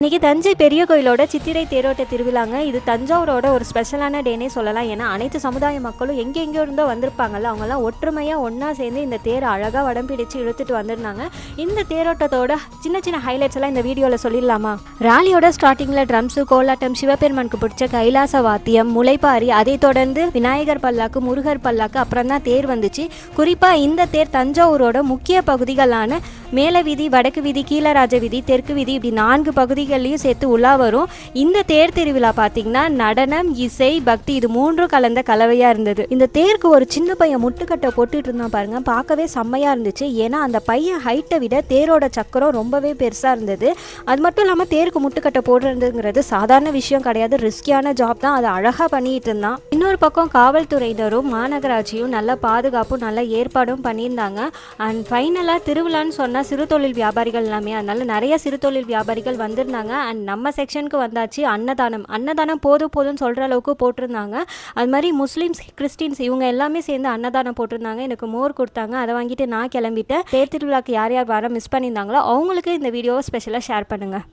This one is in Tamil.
இன்றைக்கி தஞ்சை பெரிய கோயிலோட சித்திரை தேரோட்ட திருவிழாங்க. இது தஞ்சாவூரோட ஒரு ஸ்பெஷலான டேனே சொல்லலாம். ஏன்னா அனைத்து சமுதாய மக்களும் எங்கெங்கோ இருந்தோ வந்திருப்பாங்கல்ல, அவங்கெல்லாம் ஒற்றுமையாக ஒன்றா சேர்ந்து இந்த தேரை அழகாக வடம் பிடிச்சு இழுத்துட்டு வந்திருந்தாங்க. இந்த தேரோட்டத்தோட சின்ன சின்ன ஹைலைட்ஸ் எல்லாம் இந்த வீடியோவில் சொல்லிடலாமா? ராலியோட ஸ்டார்டிங்கில் ட்ரம்ஸு, கோலாட்டம், சிவபெருமானுக்கு பிடிச்ச கைலாச வாத்தியம், முளைப்பாரி, அதை தொடர்ந்து விநாயகர் பல்லாக்கு, முருகர் பல்லாக்கு, அப்புறம் தான் தேர் வந்துச்சு. குறிப்பாக இந்த தேர் தஞ்சாவூரோட முக்கிய பகுதிகளான மேல வீதி, வடக்கு வீதி, கீழராஜ வீதி, தெற்கு வீதி, இப்படி 4 பகுதிகள்லையும் சேர்த்து உலா வரும். இந்த தேர் திருவிழா பார்த்தீங்கன்னா நடனம், இசை, பக்தி இது 3 கலந்த கலவையாக இருந்தது. இந்த தேருக்கு ஒரு சின்ன பையன் முட்டுக்கட்டை போட்டுட்டு இருந்தான் பாருங்க, பார்க்கவே செம்மையாக இருந்துச்சு. ஏன்னா அந்த பையன் ஹைட்டை விட தேரோட சக்கரம் ரொம்பவே பெருசாக இருந்தது. அது மட்டும் இல்லாமல் தேருக்கு முட்டுக்கட்டை போடுறதுங்கிறது சாதாரண விஷயம் கிடையாது, ரிஸ்கியான ஜாப் தான். அதை அழகாக பண்ணிட்டு இருந்தான். இன்னொரு பக்கம் காவல்துறையினரும் மாநகராட்சியும் நல்ல பாதுகாப்பும் நல்ல ஏற்பாடும் பண்ணியிருந்தாங்க. அண்ட் ஃபைனலாக திருவிழான்னு சொன்னால் சிறு தொழில் வியாபாரிகள் எல்லாமே, அதனால நிறைய சிறு தொழில் வியாபாரிகள் வந்திருந்தாங்க. அண்ட் நம்ம செக்ஷனுக்கு வந்தாச்சு அன்னதானம் போதும்னு சொல்கிற அளவுக்கு போட்டிருந்தாங்க. அது மாதிரி முஸ்லீம்ஸ், கிறிஸ்டின்ஸ் இவங்க எல்லாமே சேர்ந்து அன்னதானம் போட்டிருந்தாங்க. எனக்கு மோர் கொடுத்தாங்க, அதை வாங்கிட்டு நான் கிளம்பிட்டேன். தேர் திருவிழாக்கு யார் யார் வர மிஸ் பண்ணியிருந்தாங்களோ அவங்களுக்கு இந்த வீடியோவை ஸ்பெஷலாக ஷேர் பண்ணுங்கள்.